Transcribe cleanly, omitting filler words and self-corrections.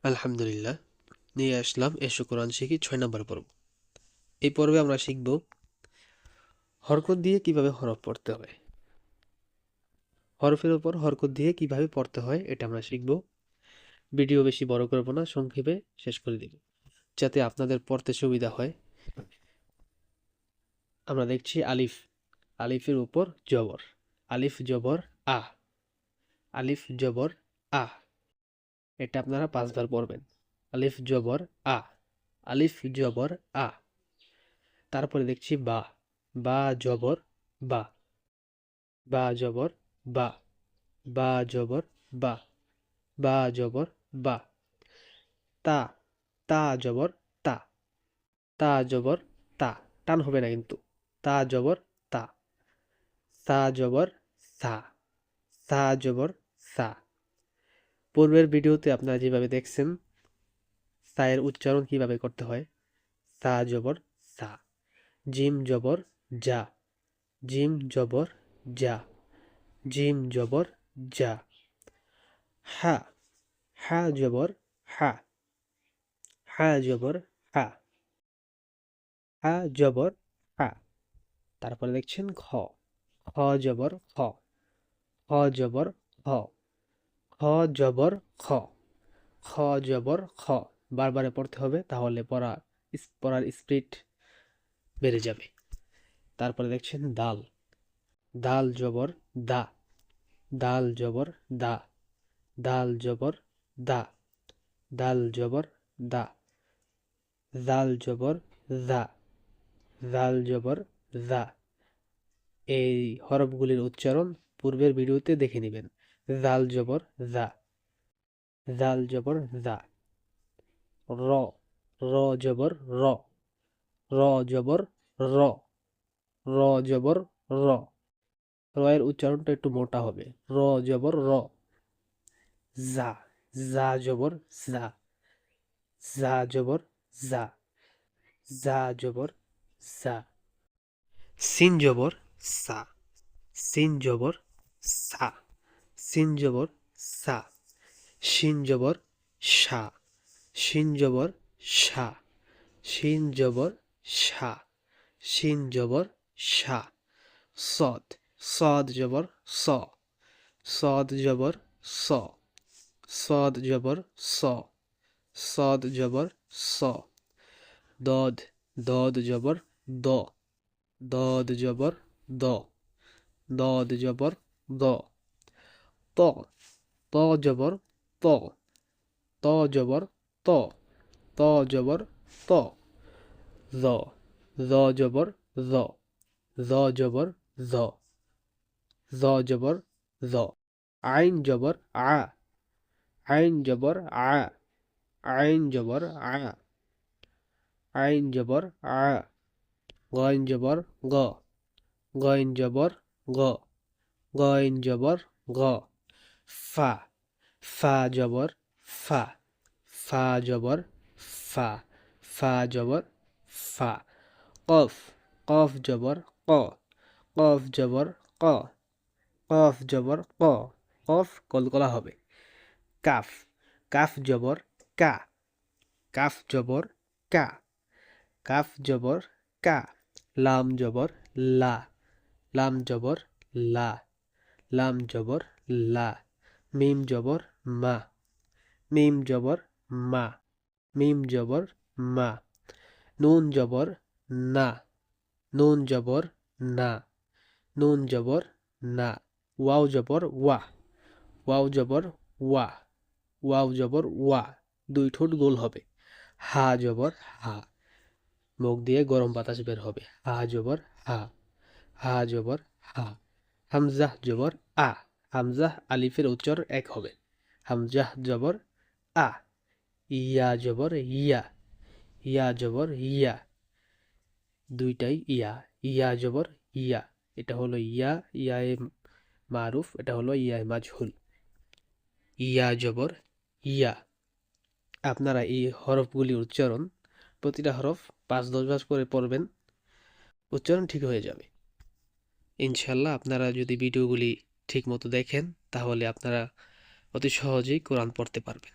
আলহামদুলিল্লাহ, নিয়ে আসলাম এসো কোরআন শিখি 6 নম্বর পর্ব। এই পর্বে আমরা শিখব হরকত দিয়ে কিভাবে হরফ পড়তে হয়। হরফের উপর হরকত দিয়ে কিভাবে পড়তে হয় এটা আমরা শিখব। ভিডিও বেশি বড় করব না, সংক্ষেপে শেষ করে দিব যাতে আপনাদের পড়তে সুবিধা হয়। আমরা দেখছি আলিফ, আলিফের উপর জবর, আলিফ জবর আ, আলিফ জবর আ, এটা আপনারা 5 বার পড়বেন। আলিফ জবর আ, আলিফ জবর আ। তারপরে দেখছি বা, বা জবর বা, বা জবর বা, বা জবর বা, বা জবর বা। তা, তা জবর তা, তা জবর তা, টান হবে না কিন্তু। তা জবর তা, সা জবর সা, সা জবর সা। পূর্বের ভিডিওতে আপনারা যেভাবে দেখছেন সায়ের উচ্চারণ কিভাবে করতে হয়। সা জবর সা, জিম জবর যা, জিম জবর যা, জিম জবর যা। হা, হা জবর হা, হা জবর হা, হা জবর হা। তারপরে দেখছেন খ, খ জবর খ, খ জবর খ, খ জবর খ, খ জবর খ। বারবারে পড়তে হবে, তাহলে পড়ার স্পিড বেড়ে যাবে। তারপরে দেখছেন দাল, দাল জবর দা, দাল জবর দা, দাল জবর দা, দাল জবর দা। জাল জবর জা, জাল জবর জা। এই হরফগুলির উচ্চারণ পূর্বের ভিডিওতে দেখে নেবেন। জাল জবর জা, জাল জবর জা। র, র জবর র, র জবর র, র জবর র। র এর উচ্চারণটা একটু মোটা হবে। র জবর র। জা, জা জবর জা, জা জবর জা, জা জবর জা। সিন জবর সা, সিন জবর সা, সিন জবর সা। শিন জবর সা, শিন জবর সা, শিন জবর সা, শিন জবর সা। সদ, সদ জবর স, সদ জবর স, সদ জবর স, সদ জবর স। দদ, দদ জবর দ, দদ জবর দ, দদ জবর দ। ত, ত জবর ত, ত জবর ত, ত জবর ত। জ, জ জবর জ, জ জবর জ, জ জবর জ। আইন জবর আ, আইন জবর আ, আইন জবর আ, আইন জবর আ। গইন জবর গ, গইন জবর গ, গইন জবর গ। ফা, ফা জবর ফা, ফা জবর ফা, ফা জবর ফা। কফ, কফ জবর ক, কফ জবর ক, কফ জবর ক, কফ কলকলা হবে। কাফ, কাফ জবর কা, কাফ জবর কা, কাফ জবর কা। লাম জবর লা, লাম জবর লা, লাম জবর লা। মিম জবর মা, মিম জবর মা, মিম জবর মা। নুন জবর না, নুন জবর না, নুন জবর না। ওয়াও জবর ওয়া, ওয়াও জবর ওয়া, ওয়াও জবর ওয়া। 2 ঠোঁট গোল হবে। হা জবর হা, মুখ দিয়ে গরম বাতাস বের হবে। হা জবর হা, হা জবর হা। হামজাহ জবর আ, হামজাহ আলিফের উচ্চারণ এক হবে। হামজাহ জবর আ। ইয়া জবর ইয়া, ইয়া জবর ইয়া, দুইটাই ইয়া। ইয়া জবর ইয়া, এটা হলো ইয়া, ইয়ায়ে মারুফ, এটা হলো ইয়ায়ে মাজহুল। ইয়া জবর ইয়া। আপনারা এই হরফগুলি উচ্চারণ প্রতিটা হরফ 5-10 বার করে পড়বেন, উচ্চারণ ঠিক হয়ে যাবে ইনশাল্লাহ। আপনারা যদি ভিডিওগুলি ঠিক মতো দেখেন তাহলে আপনারা অতি সহজেই কোরআন পড়তে পারবেন।